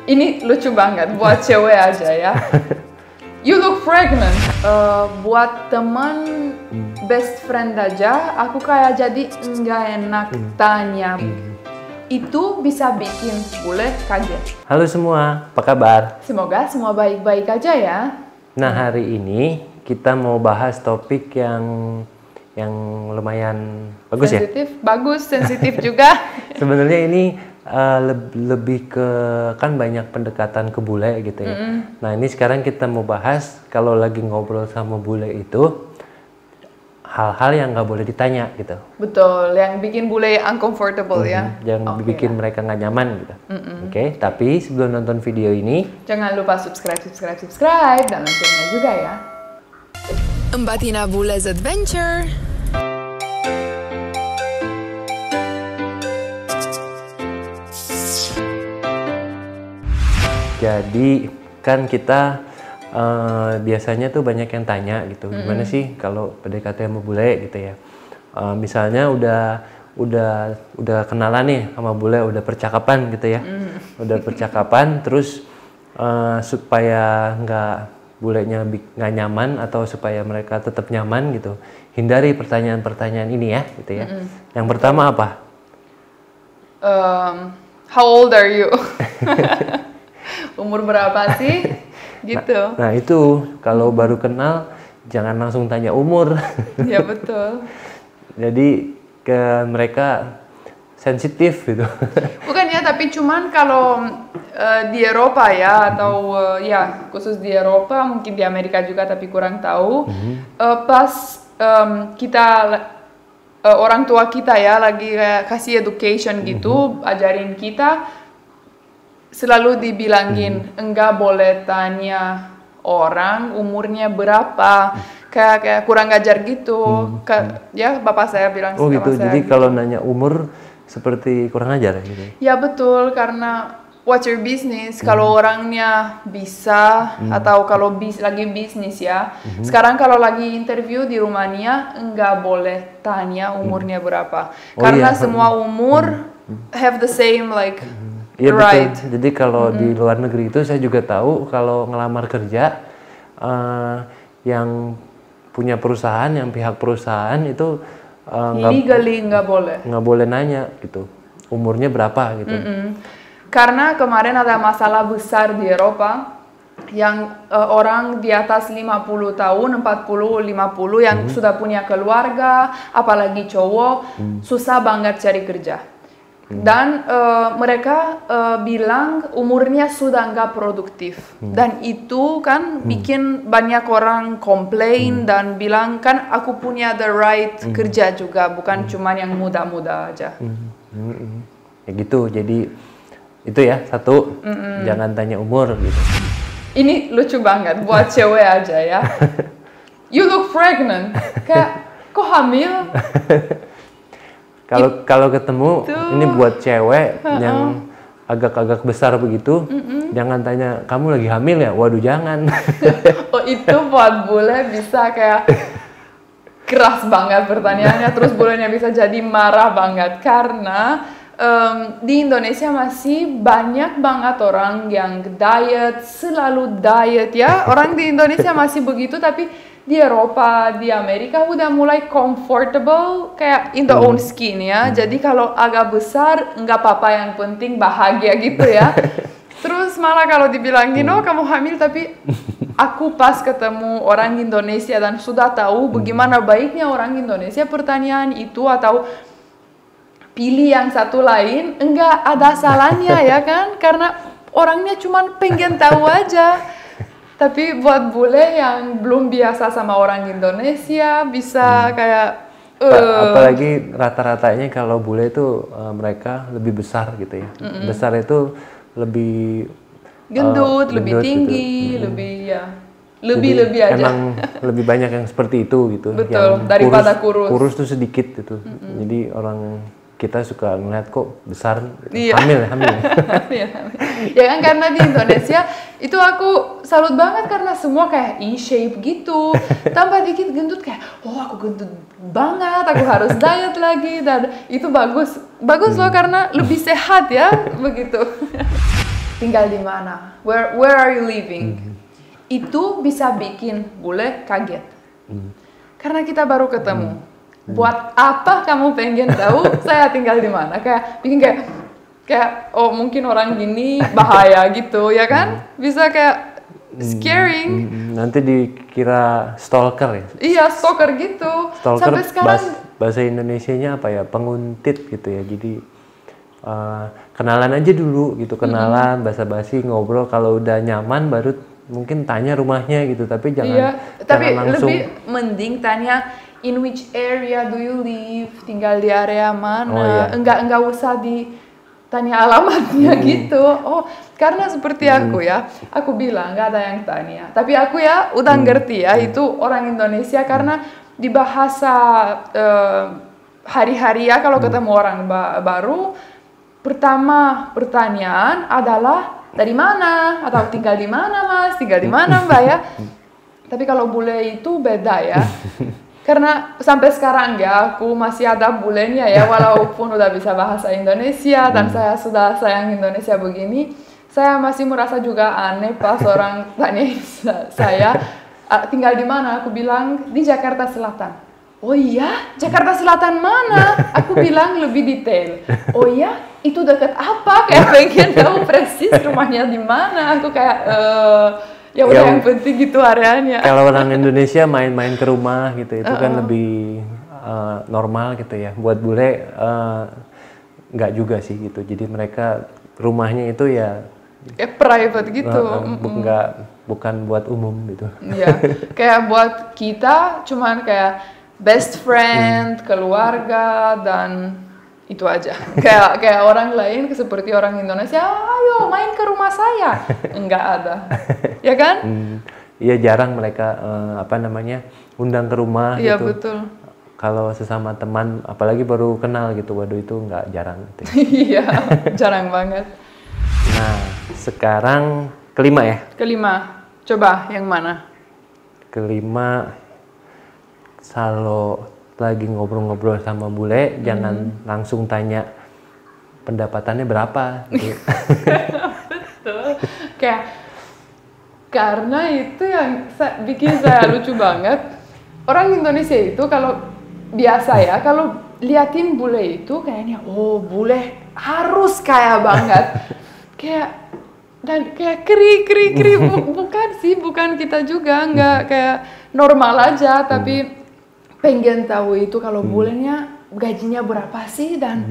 Ini lucu banget buat cewek aja ya. You look pregnant. Buat teman best friend aja, aku kayak jadi nggak enak tanya. Itu bisa bikin bule kaget. Halo semua, apa kabar? Semoga semua baik-baik aja ya. Nah, hari ini kita mau bahas topik yang lumayan bagus sensitif, ya? Bagus, sensitif juga. Sebenarnya ini lebih ke, kan banyak pendekatan ke bule gitu ya. Nah, ini sekarang kita mau bahas kalau lagi ngobrol sama bule itu hal-hal yang nggak boleh ditanya gitu. Betul, yang bikin bule uncomfortable ya. Yang bikin mereka nggak nyaman gitu. Oke, tapi sebelum nonton video ini jangan lupa subscribe dan loncengnya juga ya. Mbatina Bule's Adventure. Jadi kan kita biasanya tuh banyak yang tanya gitu, gimana sih kalau PDKT sama bule gitu ya. Misalnya udah kenalan nih sama bule, udah percakapan gitu ya. Udah percakapan terus supaya bulenya nggak nyaman atau supaya mereka tetap nyaman gitu. Hindari pertanyaan-pertanyaan ini ya gitu ya. Yang pertama apa? How old are you? Umur berapa sih? Gitu. Nah itu kalau baru kenal jangan langsung tanya umur. Ya betul. Jadi ke mereka sensitif gitu. Bukan ya, tapi cuman kalau di Eropa ya atau ya khusus di Eropa, mungkin di Amerika juga tapi kurang tahu. Pas kita orang tua kita ya lagi kasih education gitu, ajarin kita. Selalu dibilangin enggak boleh tanya orang umurnya berapa, kayak kurang ajar gitu. Ya bapak saya bilang. Oh gitu, jadi kalau nanya umur seperti kurang ajar gitu. Ya betul, karena what's your business kalau orangnya bisa atau kalau lagi bisnis ya. Sekarang kalau lagi interview di Rumania enggak boleh tanya umurnya berapa, karena semua umur have the same like. Iya betul. Jadi kalau di luar negeri itu saya juga tahu kalau ngelamar kerja yang punya perusahaan, yang pihak perusahaan itu nggak boleh nanya gitu umurnya berapa gitu. Karena kemarin ada masalah besar di Eropa yang orang di atas 50 tahun, 40, 50 yang sudah punya keluarga, apalagi cowok, susah banget cari kerja. Dan mereka bilang umurnya sudah nggak produktif. Dan itu kan bikin banyak orang komplain dan bilang kan aku punya the right kerja juga, bukan cuma yang muda-muda aja. Ya gitu, jadi itu ya satu, jangan tanya umur gitu. Ini lucu banget buat cewek aja ya. You look pregnant, kayak kok hamil? Kalau ketemu ini buat cewek yang agak-agak besar begitu, jangan tanya kamu lagi hamil ya. Waduh jangan. Oh itu buat bule bisa kayak keras banget pertanyaannya, terus bulenya bisa jadi marah banget karena di Indonesia masih banyak banget orang yang diet, selalu diet ya. Orang di Indonesia masih begitu, tapi di Eropa, di Amerika udah mulai comfortable kayak in the own skin ya. Jadi kalau agak besar nggak apa-apa, yang penting bahagia gitu ya. Terus malah kalau dibilangin oh kamu hamil, tapi aku pas ketemu orang Indonesia dan sudah tahu bagaimana baiknya orang Indonesia, pertanyaan itu atau pilih yang satu lain enggak ada salahnya ya kan, karena orangnya cuma pengen tahu aja. Tapi buat bule yang belum biasa sama orang Indonesia bisa kayak apalagi rata-ratanya kalau bule itu mereka lebih besar gitu ya. Besar itu lebih gendut, lebih tinggi, gitu. lebih aja. Emang lebih banyak yang seperti itu gitu. Betul, yang daripada kurus. Kurus tuh sedikit gitu. Jadi orang kita suka ngeliat kok besar, iya. hamil. Ya kan, karena di Indonesia itu aku salut banget karena semua kayak in-shape gitu. Tambah dikit gendut kayak, oh aku gendut banget, aku harus diet lagi. Dan itu bagus loh karena lebih sehat ya, begitu. tinggal di mana? Where are you living? Itu bisa bikin bule kaget. Karena kita baru ketemu. Buat apa kamu pengen tahu saya tinggal di mana? Kayak bikin kayak oh mungkin orang gini bahaya gitu ya kan? Bisa kayak scaring. Nanti dikira stalker ya? Iya, stalker gitu. Stalker sampai sekarang bahasa Indonesianya apa ya? Penguntit gitu ya. Jadi kenalan aja dulu gitu, kenalan, basa-basi, ngobrol. Kalau udah nyaman baru mungkin tanya rumahnya gitu. Tapi jangan tapi langsung. lebih mending tanya in which area do you live? Tinggal di area mana? Enggak usah tanya alamatnya gitu. Oh, karena seperti aku ya, aku bilang nggak ada yang tanya. Tapi aku ya udah ngerti ya itu orang Indonesia karena di bahasa hari-hari ya kalau ketemu orang baru, pertama pertanyaan adalah dari mana atau tinggal di mana mas, tinggal di mana mbak ya. Tapi kalau bule itu beda ya. Karena sampai sekarang ya aku masih ada bulenya ya walaupun udah bisa bahasa Indonesia dan saya sudah sayang Indonesia begini, saya masih merasa juga aneh pas orang tanya saya tinggal di mana, aku bilang di Jakarta Selatan. Oh iya, Jakarta Selatan mana? Aku bilang lebih detail. Oh iya, itu dekat apa? Kayak pengen tahu persis rumahnya di mana. Aku kayak ya udah yang penting gitu areanya. Kalau orang Indonesia main-main ke rumah gitu itu kan lebih normal gitu ya. Buat bule nggak juga sih gitu. Jadi mereka rumahnya itu ya private gitu. Bukan buat umum gitu. Iya, kayak buat kita cuman kayak best friend, keluarga dan itu aja. Kayak orang lain seperti orang Indonesia, ayo main ke rumah saya. Enggak ada. Ya kan? Iya jarang mereka undang ke rumah iya, gitu. Iya betul. Kalau sesama teman apalagi baru kenal gitu, waduh itu nggak jarang gitu. Iya, jarang banget. Nah, sekarang kelima ya? Kelima. Coba yang mana? Kelima, kalau lagi ngobrol-ngobrol sama bule, jangan langsung tanya pendapatannya berapa. Gitu. Betul. Karena itu yang bikin saya lucu banget. Orang Indonesia itu kalau biasa ya, kalau liatin bule itu kayaknya, oh bule harus kaya banget. kayak keri. Bukan kita juga, nggak kayak normal aja, tapi pengen tahu itu kalau bulenya gajinya berapa sih dan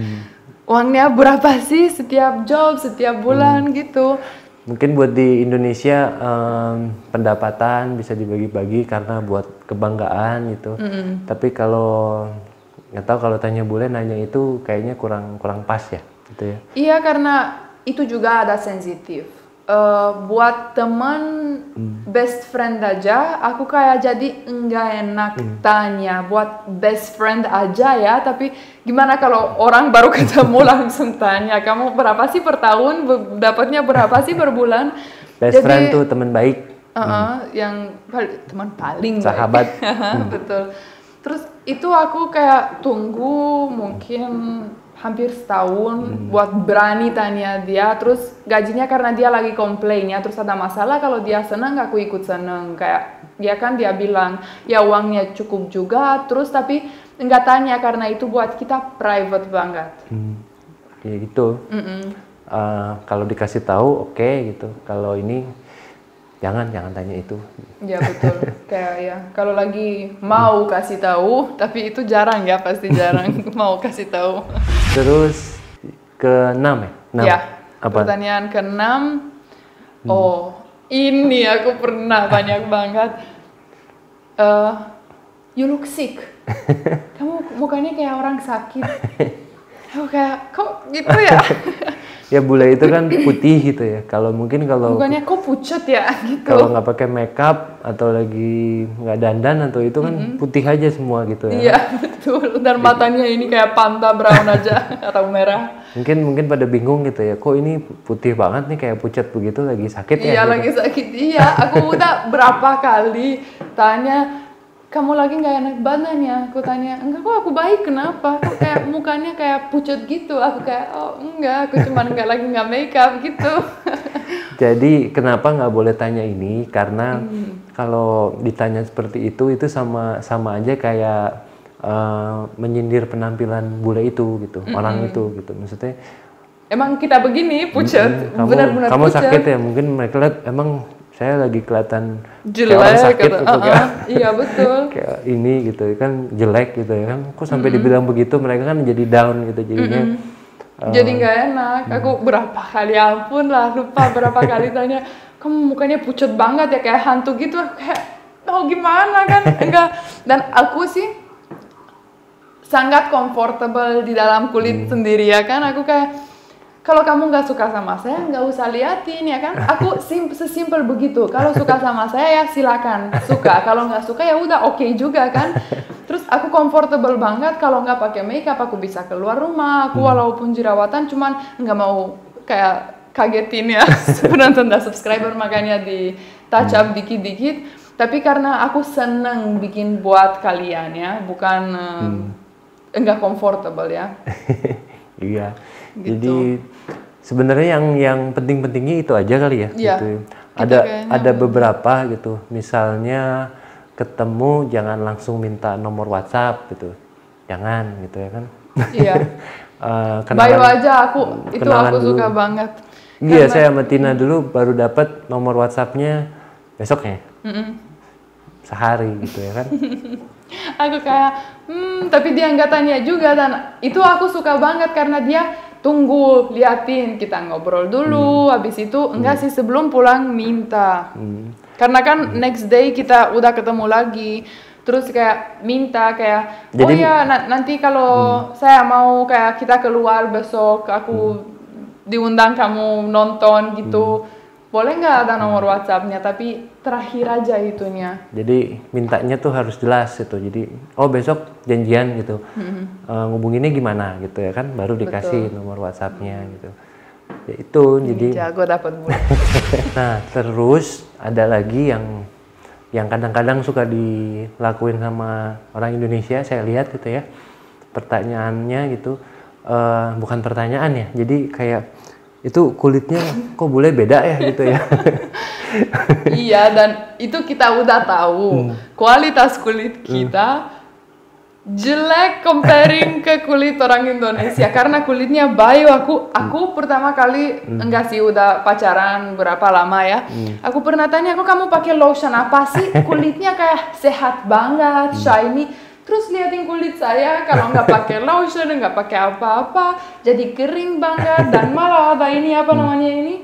uangnya berapa sih setiap job, setiap bulan gitu. Mungkin buat di Indonesia pendapatan bisa dibagi-bagi karena buat kebanggaan gitu. Tapi kalau nggak tahu kalau tanya bule nanya itu kayaknya kurang pas ya, gitu ya. Iya karena itu juga ada sensitif. Buat teman best friend aja, aku kayak jadi enggak enak tanya. Buat best friend aja ya, tapi gimana kalau orang baru ketemu langsung tanya, kamu berapa sih per tahun, dapatnya berapa sih per bulan? Best friend tuh teman baik. Yang teman paling sahabat. Baik. Betul. Terus itu aku kayak tunggu mungkin hampir setahun buat berani tanya dia, terus gajinya karena dia lagi komplain ya, terus ada masalah kalau dia senang aku ikut senang, kayak dia bilang ya uangnya cukup juga, terus tapi nggak tanya karena itu buat kita private banget. Kayak gitu. Kalau dikasih tahu oke gitu, kalau ini jangan tanya itu. Ya betul. Kayak ya kalau lagi mau kasih tahu, tapi itu jarang ya, pasti jarang mau kasih tahu. Terus ke-6 ya? 6. Ya. Apa? Pertanyaan ke-6. Oh, ini aku pernah banyak banget. You look sick. Kamu mukanya kayak orang sakit. Aku kayak kok gitu ya? Ya bule itu kan putih gitu ya. Kalau bukannya kok pucat ya gitu. Kalau nggak pakai makeup atau lagi nggak dandan atau itu kan putih aja semua gitu ya. Iya betul. Dan matanya ini kayak panda brown aja atau merah. Mungkin pada bingung gitu ya. Kok ini putih banget nih kayak pucat begitu, lagi sakit ya? Iya gitu. Lagi sakit. Iya. Aku udah berapa kali tanya kamu lagi nggak enak badannya? Aku tanya, enggak kok aku baik, kenapa? Kok kayak mukanya kayak pucat gitu. Aku kayak, oh enggak, aku cuma nggak makeup gitu. Jadi kenapa nggak boleh tanya ini? Karena kalau ditanya seperti itu sama aja kayak menyindir penampilan bule itu gitu, orang itu gitu. Maksudnya emang kita begini pucat, benar-benar kamu pucat. sakit ya, mungkin mereka lihat emang saya lagi kelihatan jelek, kayak orang sakit kata, gitu kan. iya betul. Kayak ini gitu kan, jelek gitu ya kan. Kok sampai dibilang begitu, mereka kan jadi down gitu jadinya. Jadi nggak enak. Aku berapa kali, ampun lah, lupa berapa kali tanya, kamu mukanya pucat banget ya kayak hantu gitu. Aku kayak, oh gimana kan? Enggak. Dan aku sih sangat comfortable di dalam kulit sendiri ya kan. Aku kayak, kalau kamu nggak suka sama saya, nggak usah liatin ya kan. Aku sesimpel begitu. Kalau suka sama saya ya silakan suka. Kalau nggak suka ya udah oke juga kan. Terus aku comfortable banget kalau nggak pakai makeup. Aku bisa keluar rumah. Aku walaupun jerawatan, cuman nggak mau kayak kagetin ya penonton dan subscriber, makanya di touch up dikit-dikit. Tapi karena aku seneng bikin buat kalian ya, bukan enggak comfortable ya. Iya. Gitu. Jadi sebenarnya yang penting-pentingnya itu aja kali ya. Iya, Gitu. kita Ada beberapa gitu. Misalnya ketemu jangan langsung minta nomor WhatsApp gitu. Jangan gitu ya kan. Iya. Bayu aja itu aku suka banget. Iya, saya sama Tina dulu baru dapat nomor WhatsApp-nya besoknya. Sehari gitu ya kan. Aku kayak, tapi dia nggak tanya juga, dan itu aku suka banget karena dia tunggu, liatin, kita ngobrol dulu, habis itu enggak sih sebelum pulang minta. Karena kan next day kita udah ketemu lagi, terus kayak minta kayak, jadi, oh ya nanti kalau saya mau kayak kita keluar besok, aku diundang kamu nonton gitu. Boleh nggak ada nomor WhatsApp-nya, tapi terakhir aja itunya. Jadi mintanya tuh harus jelas gitu. Jadi oh besok janjian gitu. Ngubunginnya gimana gitu ya kan, baru dikasih nomor WhatsApp-nya gitu. Ya itu jadi jago dapat bule. Nah, terus ada lagi yang kadang-kadang suka dilakuin sama orang Indonesia, saya lihat gitu ya. Pertanyaannya gitu bukan pertanyaan ya. Jadi kayak itu kulitnya kok bule beda ya gitu ya. Iya, dan itu kita udah tahu kualitas kulit kita jelek comparing ke kulit orang Indonesia, karena kulitnya Bayu, aku pertama kali enggak sih, udah pacaran berapa lama ya. Aku pernah tanya, kok kamu pakai lotion apa sih, kulitnya kayak sehat banget, shiny. Terus liatin kulit saya, kalau nggak pakai lotion, nggak pakai apa-apa, jadi kering banget, dan malah ada ini apa namanya ini?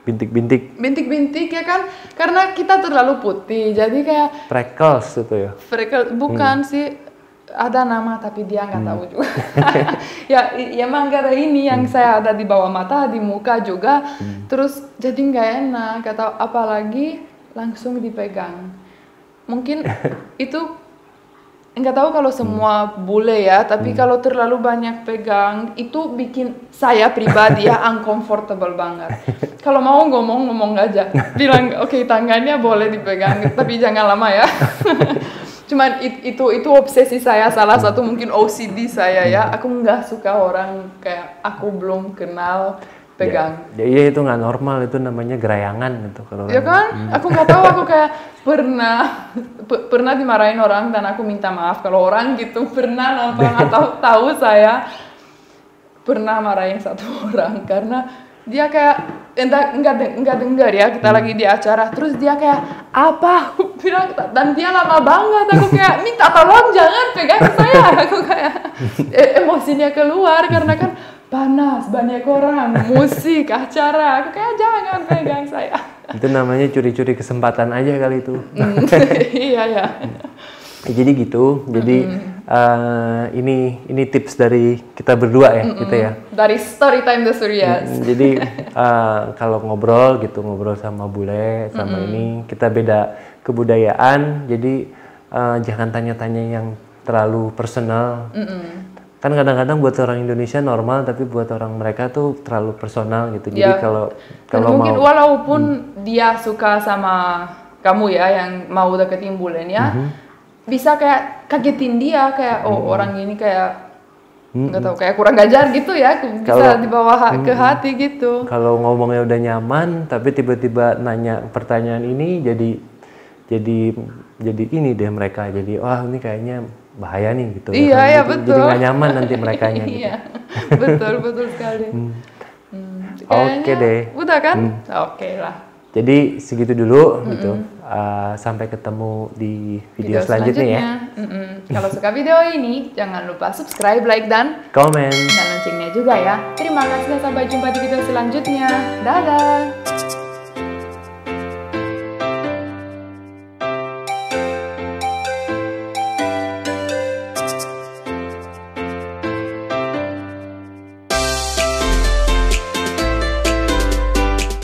Bintik-bintik. Bintik-bintik ya kan, karena kita terlalu putih, jadi kayak freckles gitu ya. Freckles bukan sih, ada nama tapi dia nggak tahu juga. ya emang gara ini yang saya ada di bawah mata, di muka juga, terus jadi nggak enak, atau apalagi langsung dipegang. Mungkin itu nggak tahu kalau semua bule ya, tapi kalau terlalu banyak pegang itu bikin saya pribadi ya uncomfortable banget. Kalau mau ngomong aja, bilang oke, tangannya boleh dipegang tapi jangan lama ya. Cuman itu obsesi saya, salah satu mungkin OCD saya ya. Aku nggak suka orang kayak aku belum kenal pegang. Ya, iya itu nggak normal, itu namanya gerayangan gitu kalau. Ya kan? Aku nggak tahu, aku kayak pernah dimarahin orang dan aku minta maaf kalau orang gitu pernah nonton atau tahu saya pernah marahin satu orang karena dia kayak enggak dengar ya, kita lagi di acara, terus dia kayak apa, aku bilang, dan dia lama banget, aku kayak minta tolong jangan pegang saya, aku kayak emosinya keluar karena kan panas, banyak orang, musik, acara, aku kayak jangan pegang saya. Itu namanya curi-curi kesempatan aja kali itu. Iya ya. Jadi gitu, jadi ini tips dari kita berdua ya, gitu ya. Dari story time the Suryas. Jadi kalau ngobrol sama bule, sama ini kita beda kebudayaan, jadi jangan tanya-tanya yang terlalu personal. Kan kadang-kadang buat orang Indonesia normal, tapi buat orang mereka tuh terlalu personal gitu. Jadi kalau mungkin mau, walaupun dia suka sama kamu ya, yang mau deketin bulen ya, bisa kayak kagetin dia kayak oh orang ini kayak nggak tahu kayak kurang ajar gitu ya, bisa dibawa ke hati gitu. Kalau ngomongnya udah nyaman, tapi tiba-tiba nanya pertanyaan ini jadi ini deh mereka, jadi wah ini kayaknya bahaya nih gitu. Iya, kan? iya Jadi betul. nggak nyaman nanti merekanya. Gitu. Iya, betul sekali. Oke deh. Udah kan? Oke lah. Jadi segitu dulu gitu. Sampai ketemu di video selanjutnya ya. Kalau suka video ini, jangan lupa subscribe, like, dan Komen. loncengnya juga ya. Terima kasih dan sampai jumpa di video selanjutnya. Dadah!